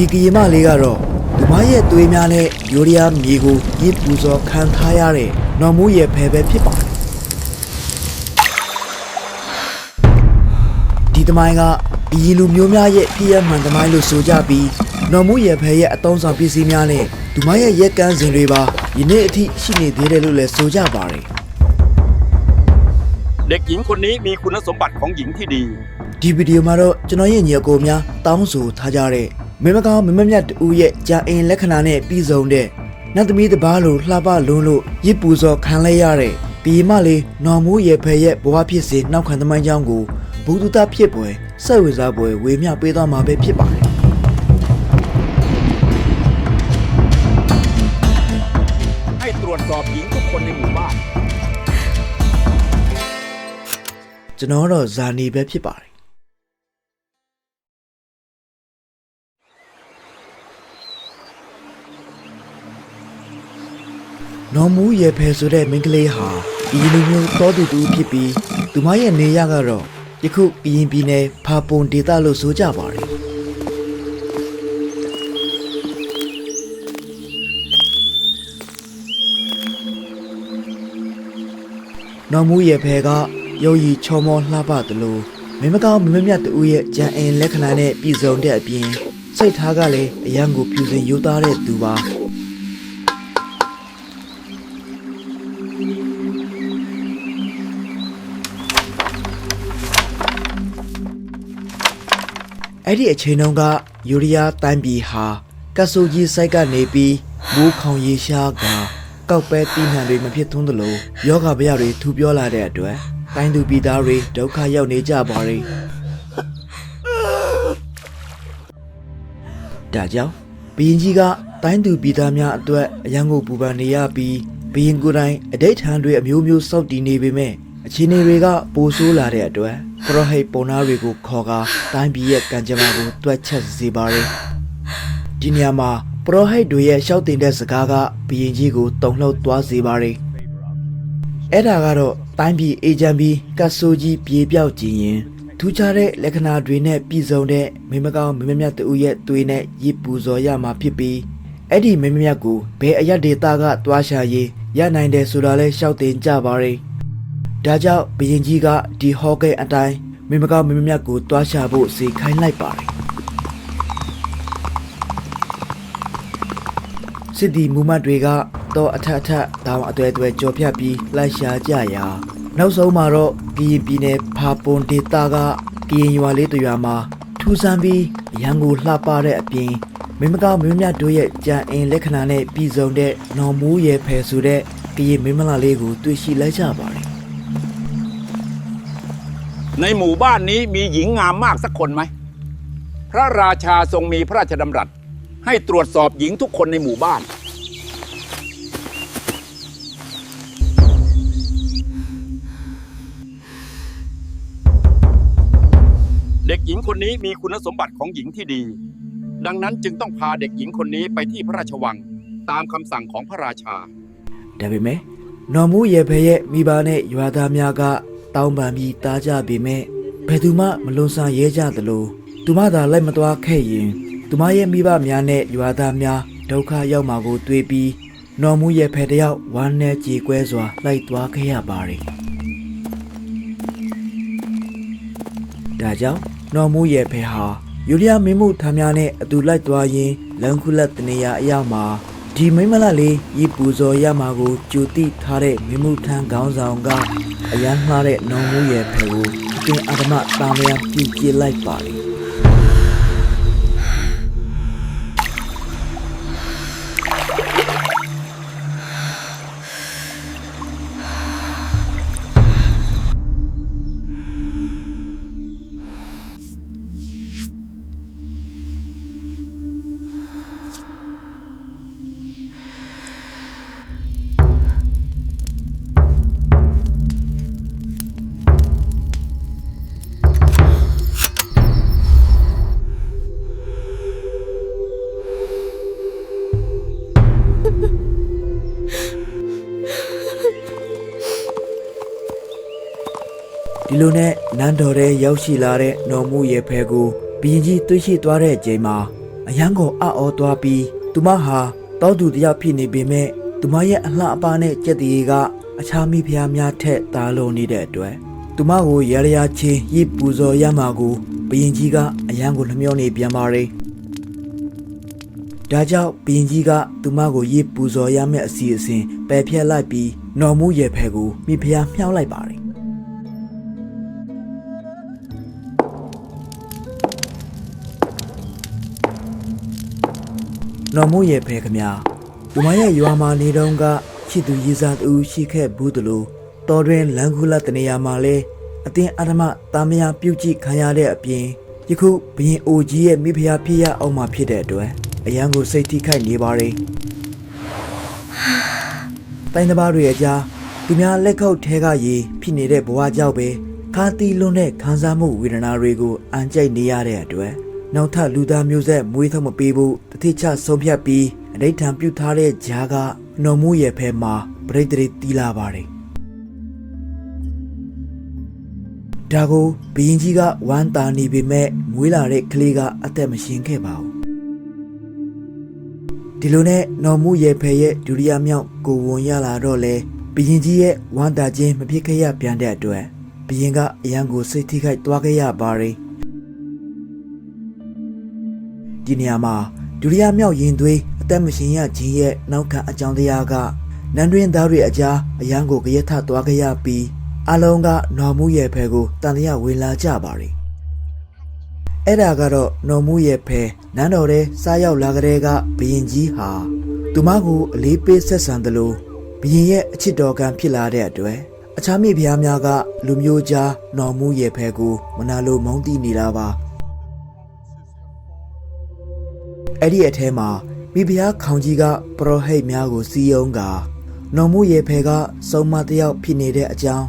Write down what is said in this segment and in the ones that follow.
ဒီကရင်မလေးကတော့ဒီမရဲ့သွေးများနဲ့ယူရီးယားမြေကိုရစ်ပူဇော်ခံထားရတဲ့နော်မူရဲ့ဖယ်ပဲဖြစ်ပါတယ်ဒီသမိုင်းကဒီလူမျိုးများရဲ့ပြည့်ရမှန်သမိုင်းလို့ဆိုကြပြီးနော်မူရဲ့ဖယ်ရဲ့အတုံးဆောင်ပစ္စည်းများနဲ့ဒီမရဲ့ရက်ကန်းစင်တွေပါယနေ့အထိရှိနေသေးတယ်လို့လည်းဆိုကြပါတယ်เด็กหญิงคนนี้มีคุณสมบัติของหญิงที่ดีဒီဗီဒီယိုမှာတော့ကျွန်တော်ရဲ့ညီအကိုများတောင်းဆိုထားကြတဲ့မင်းမကောင်းမမမြတ်တူရဲ့ကြာအင်လက္ခဏာနဲ့ပြည်စုံတဲ့နတ်သမီးတစ်ပါးလိုလှပလုံးလို့ရစ်ပူဇော်ခံလိုက်ရတဲ့ဒီမလေးနော်မူရဲ့ဖယ်ရဲ့ဘဝဖြစ်စဉ်နောက်ခံသမိုင်းကြောင်းကိုဘုဒ္ဓတာဖြစ်ပွဲစိတ်ဝင်စားပွဲဝေမျှပေးသွားမှာပဲဖြစ်ပါတယ်ให้ตรวจสอบหญิงทุกคนในหมู่บ้านကျွန်တော်တော့ဇာနီပဲဖြစ်ပါတယ်နော်မူရဲ့ဖယ်ဆိုတဲ့မိန်းကလေးဟာဒီလူမျိုးတော်သူတူဖြစ်ပြီးသူမရဲ့နေရကတော့ယခုကရင်ပြည်နယ်ဖာပွန်ဒေသလို့ဆိုကြပါတယ်နော်မူရဲ့ဖယ်ကရုပ်ရည်ချောမောလှပသလိုမင်းမကောင်းမင်းမမြတ်တူရဲ့ကြံအင်လက္ခဏာနဲ့ပြည်စုံတဲ့အပြင်စိတ်ထားကလည်းအရန်ကိုဖြူစင်ရိုးသားတဲ့သူပါအဲ့ဒီအချိန်တုန်းကယူရီးယားတိုင်းပြည်ဟာကဆူကြီးစိုက်ကနေပြီးမိုးခေါင်ရေရှားကကောက်ပဲတီးနှံတွေမဖြစ်သွန်းသလိုယောဂဗျာတွေထူပြောလာတဲ့အတွက်တိုင်းသူပြည်သားတွေဒုက္ခရောက်နေကြပါလေဒါကြောင့်ဘရင်ကြီးကတိုင်းသူပြည်သားများအတွက်အရန်ကိုပူပန်နေရပြီးဘရင်ကိုယ်တိုင်အဋိဌာန်တွေအမျိုးမျိုးစောင့်တည်နေပေမဲ့အခြေအနေတွေကပိုဆိုးလာတဲ့အတွက်ပရောဟိတ်ပုံနာတွေကိုခေါ်ကာတိုင်းပြည်ရဲ့ကံကြမ္မာကိုတွက်ချက်စေပါလေဒီနေရာမှာပရောဟိတ်တွေရဲ့ရှောက်တင်တဲ့စကားကဘရင်ကြီးကိုတုန်လှုပ်သွားစေပါလေအဲ့ဒါကတော့တိုင်းပြည်အေဂျင့်ပြီးကတ်ဆိုကြီးပြေပြောက်ကြည့်ရင်ထူးခြားတဲ့လက္ခဏာတွေနဲ့ပြည်စုံတဲ့မင်းမကောင်းမင်းမမြတ်တူရဲ့သွေးနဲ့ရစ်ပူဇော်ရမှာဖြစ်ပြီးအဲ့ဒီမင်းမမြတ်ကိုဘယ်အရက်ဒေတာကတွားရှာရေးရနိုင်တယ်ဆိုတာလဲရှောက်တင်ကြပါလေဒါကြောင့်ဘရင်ကြီးကဒီဟော့ကဲအတိုင်းမင်းမကောင်းမင်းမမြတ်ကိုတွားရှာဖို့စီခိုင်းလိုက်ပါတယ်စစ်ဒီမူမတ်တွေကတော့အထက်တောင်အသွဲသွဲကြော်ဖြတ်ပြီးလိုက်ရှာကြရာနောက်ဆုံးမှာတော့ကရင်ပြည်နယ်ဖာပွန်ဒေသကကရင်ရွာလေးတစ်ရွာမှာထူဆန်းပြီးရန်ကိုလှပတဲ့အပြင်မင်းမကောင်းမင်းမြတ်တို့ရဲ့ကြံအင်လက္ခဏာနဲ့ပြည်စုံတဲ့နော်မူးရဲ့ဖယ်ဆိုတဲ့ကရင်မင်းမလာလေးကိုတွေ့ရှိလိုက်ကြပါတယ်ในหมู่บ้านนี้มีหญิงงามมากสักคนไหมพระราชาทรงมีพระราชดำรัสให้ตรวจสอบหญิงทุกคนในหมู่บ้านเด็กหญิงคนนี้มีคุณสมบัติของหญิงที่ดีดังนั้นจึงต้องพาเด็กหญิงคนนี้ไปที่พระราชวังตามคำสั่งของพระราชาဒါပေမဲ့နော်မူးရဲ့ဖယ်ရဲ့မိဘနဲ့ရွာသားများကတောင်းပန်ပြီးတားကြပေမဲ့ဘယ်သူမှမလွန်ဆန်ရဲကြသလိုသူမသာလိုက်မသွားခဲ့ရင်သူမရဲ့မိဘများနဲ့ရွာသားများဒုက္ခရောက်မှာကိုတွေးပြီးနော်မူးရဲ့ဖယ်တယောက်ဝမ်းနဲ့ကြေကွဲစွာလိုက်သွားခဲ့ရပါတယ်ဒါကြောင့်နော်မူးရဲ့ဖယ်ဟာယူရီးယားမင်းမှုထမ်းများနဲ့အတူလိုက်သွားရင်းလန်ခုလက်တနေရာအရောက်မှာဒီမိမလလေးရပူဇော်ရမှာကိုကြိုတိထားတဲ့မင်းမှုထမ်းခေါင်းဆောင်ကအရန်မှားတဲ့နော်မူးရဲ့ဖယ်ကိုအတင်းအဓမ္မတာမယပြည့်ပြည့်လိုက်ပါလေဒီလိုနဲ့နန်းတော်ထဲရောက်ရှိလာတဲ့နော်မူရဲ့ဖဲကိုဘီရင်ကြီးတွေ့ရှိသွားတဲ့အချိန်မှာ အယံကိုအော်သွားပြီးသူမဟာတောသူတယောက်ဖြစ်နေပေမဲ့သူမရဲ့အလှအပနဲ့ကြက်တီကအခြားမိဖုရားများထက်သာလွန်နေတဲ့အတွက်သူမကိုရရချင်းရည်ပူဇော်ရမှာကိုဘရင်ကြီးကအယံကိုနှမျောနေပြန်ပါလေဒါကြောင့်ဘရင်ကြီးကသူမကိုရည်ပူဇော်ရမယ့်အစီအစဉ်ပယ်ဖျက်လိုက်ပြီးနော်မူရဲ့ဖဲကိုမိဖုရားမြှောက်လိုက်ပါတယ်နော်မူရဲ့ဖဲခမညာသူမရဲ့ရွာမှာနေတော့ကချစ်သူရေးစားသူရှိခဲ့ဘူးတလို့တော်တွင်လန်ကူလာတနေရာမှာလဲအတင်းအဓမ္မတာမယာပြုတ်ကြည့်ခံရတဲ့အပြင်ယခုဘရင်အိုကြီးရဲ့မိဖုရားဖြစ်ရအောင်မှဖြစ်တဲ့အတွက်အယံကိုစိတ်ထိခိုက်နေပါလေတိုင်းတစ်ပါးတွေအကြားသူများလက်ခုပ်ထဲကရေဖြစ်နေတဲ့ဘဝကြောင့်ပဲခါတီလွန်းတဲ့ခံစားမှုဝေဒနာတွေကိုအန်ကြိုက်နေရတဲ့အတွက်နောက်ထပ်လူသားမျိုးဆက်မွေးထုတ်မပေးဖို့တတိချဆုံးဖြတ်ပြီးအဋိဌံပြုထားတဲ့ဂျာကနော်မှုရဲ့ဖဲမှာပြိတ္တိတီးလာပါတယ်ဒါကိုဘရင်ကြီးကဝမ်းသာနေပေမဲ့မွေးလာတဲ့ကလေးကအသက်မရှင်ခဲ့ပါဘူးဒီလိုနဲ့နော်မှုရဲ့ဖဲရဲ့ဒုတိယမြောက်ကိုဝန်ရလာတော့လေဘရင်ကြီးရဲ့ဝမ်းသာခြင်းမဖြစ်ခဲ့ရပြန်တဲ့အတွက်ဘရင်ကအယံကိုစိတ်ထိခိုက်သွားခဲ့ရပါတယ်ဒီနေရာမှာဒုတိယမြောက်ရင်သွေးအသက်မရှင်ရခြင်းရဲ့နောက်ခံအကြောင်းတရားကနန်းတွင်သားတွေအကြားအယံကိုကြရထသွားခဲ့ရပြီးအလုံးကနော်မှုရဲ့ဖဲကိုတန်လျဝင်လာကြပါတယ်အဲ့ဒါကတော့နော်မှုရဲ့ဖဲနန်းတော်ထဲစားရောက်လာကြတဲ့ကဘရင်ကြီးဟာသူမကိုအလေးပေးဆက်ဆံတယ်လို့ဘရင်ရဲ့အချစ်တော်ကံဖြစ်လာတဲ့အတွက်အခြားမိဖုရားများကလူမျိုးကြားနော်မှုရဲ့ဖဲကိုမနာလိုမုန်းတီးနေတာပါအဲ့ဒီအထဲမှာမိဖုရားခေါင်ကြီးကပရောဟိတ်များကိုစီယုံကနော်မှုရဲ့ဖဲကစုံမတယောက်ဖြစ်နေတဲ့အကြောင်း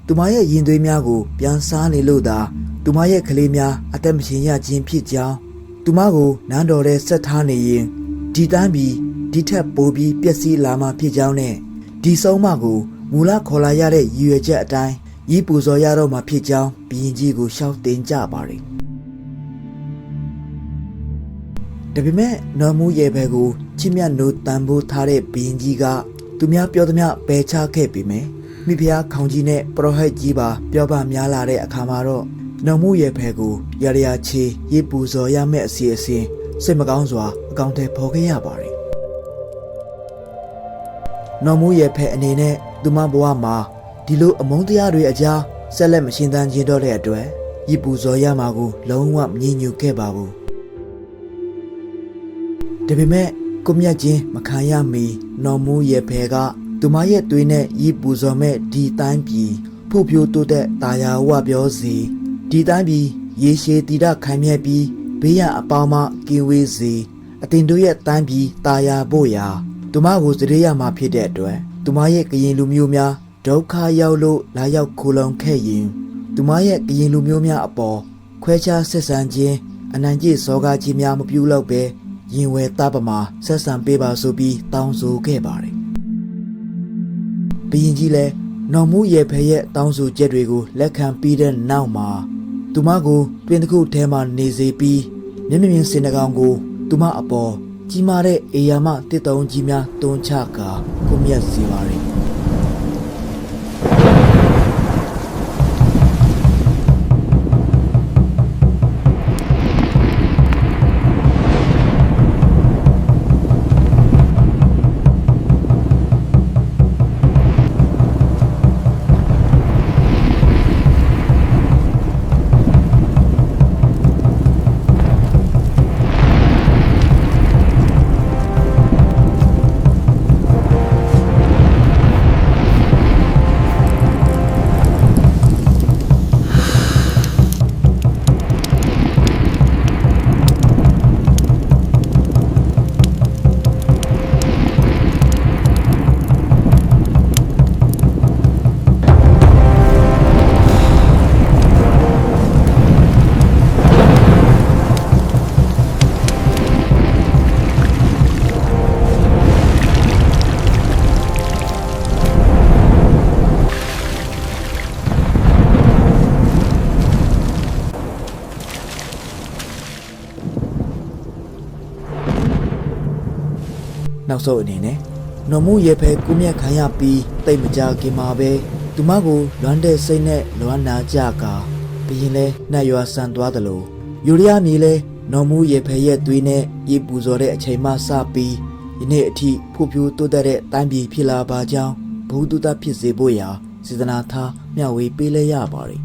သူမရဲ့ရင်သွေးများကိုပြန်စားနေလို့သာသူမရဲ့ကလေးများအသက်မရှင်ရခြင်းဖြစ်ကြောင်းသူမကိုနန်းတော်ထဲဆက်ထားနေရင်ဒီတန်းပြီးဒီထက်ပိုပြီးပျက်စီးလာမှဖြစ်ကြောင်းနဲ့ဒီဆုံးမကိုမူလခေါ်လာရတဲ့ရည်ရွယ်ချက်အတိုင်းဤပူဇော်ရတော့မှဖြစ်ကြောင်းဘုရင်ကြီးကိုရှောက်တင်ကြပါတယ်ဒါပေမဲ့နော်မှုရဲ့ဘက်ကိုချစ်မြတ်နိုးတန်ဖိုးထားတဲ့ဘုရင်ကြီးကသူများပြောသမျှပယ်ချခဲ့ပေမယ့်မိဖုရားခေါင်ကြီးနဲ့ပရောဟိတ်ကြီးပါပြောပါများလာတဲ့အခါမှာတော့နော်မှုရဲ့ဘက်ကိုရရချေရေပူဇော်ရမယ့်အစီအစဉ်စိတ်မကောင်းစွာအကောင့်ထဲပေါ်ခဲ့ရပါတယ်နော်မှုရဲ့ဖက်အနေနဲ့သူမဘဝမှာဒီလိုအမုန်းတရားတွေအကြားဆက်လက်မရှင်းသန်ခြင်းတော့တဲ့အတွက်ရေပူဇော်ရမှာကိုလုံးဝမငြင်းညူခဲ့ပါဘူးဒါပေမဲ့ကိုမြတ်ချင်းမခံရမီနော်မှုရဲ့ဖဲကသူမရဲ့သွေးနဲ့ရေပူဇော်မဲ့ဒီတိုင်းပြည်ဖို့ပြိုးတိုးတဲ့တာယာဝပြောစီဒီတိုင်းပြည်ရေရှည်တည်တခိုင်မြဲပြီးဘေးရန်အပေါင်းမှကင်းဝေးစီအတင်တို့ရဲ့တိုင်းပြည်တာယာဖို့ရာသူမကိုစရေရမှာဖြစ်တဲ့အတွက်သူမရဲ့ကရင်လူမျိုးများဒုက္ခရောက်လို့လာရောက်ခိုလုံခဲ့ရင်သူမရဲ့ကရင်လူမျိုးများအပေါ်ခွဲခြားဆက်ဆံခြင်းအနိုင်ကျင့်စောကားခြင်းများမပြုလုပ်ပဲရင်ဝယ်တပ်ပမာဆက်ဆံပေးပါဆိုပြီးတောင်းဆိုခဲ့ပါတယ်ဘုရင်ကြီးလည်းနော်မှုရဲ့ဖဲရဲ့တောင်းဆိုချက်တွေကိုလက်ခံပြီးတဲ့နောက်မှာသူမကိုတွင်တစ်ခုထဲမှာနေစေပြီးမျက်မြင်စင်တကောင်ကိုသူမအပေါ်ကြီးမားတဲ့အေယာမတစ်တုံးကြီးများတွန်းချကာကိုမြတ်စီပါရယ် နောက်ဆုံးအနေနဲ့နော်မှုရေဖဲကုမြက်ခံရပြီးတိတ်မကြခင်မှာပဲသူမကိုလွမ်းတဲ့စိတ်နဲ့လွမ်းနာကြကာဘရင်လဲနှက်ရွာဆန်သွားသလိုယူရီးယားမြေလဲနော်မှုရေဖဲရဲ့သွေးနဲ့ရေပူဇော်တဲ့အချိန်မှစပြီးယနေ့အထိဖူးဖြိုးတိုးတက်တဲ့တိုင်းပြည်ဖြစ်လာပါကြောင်းဘုသူတဖြစ်စေဖို့ရာစေတနာထားမျှဝေပေးလဲရပါတယ်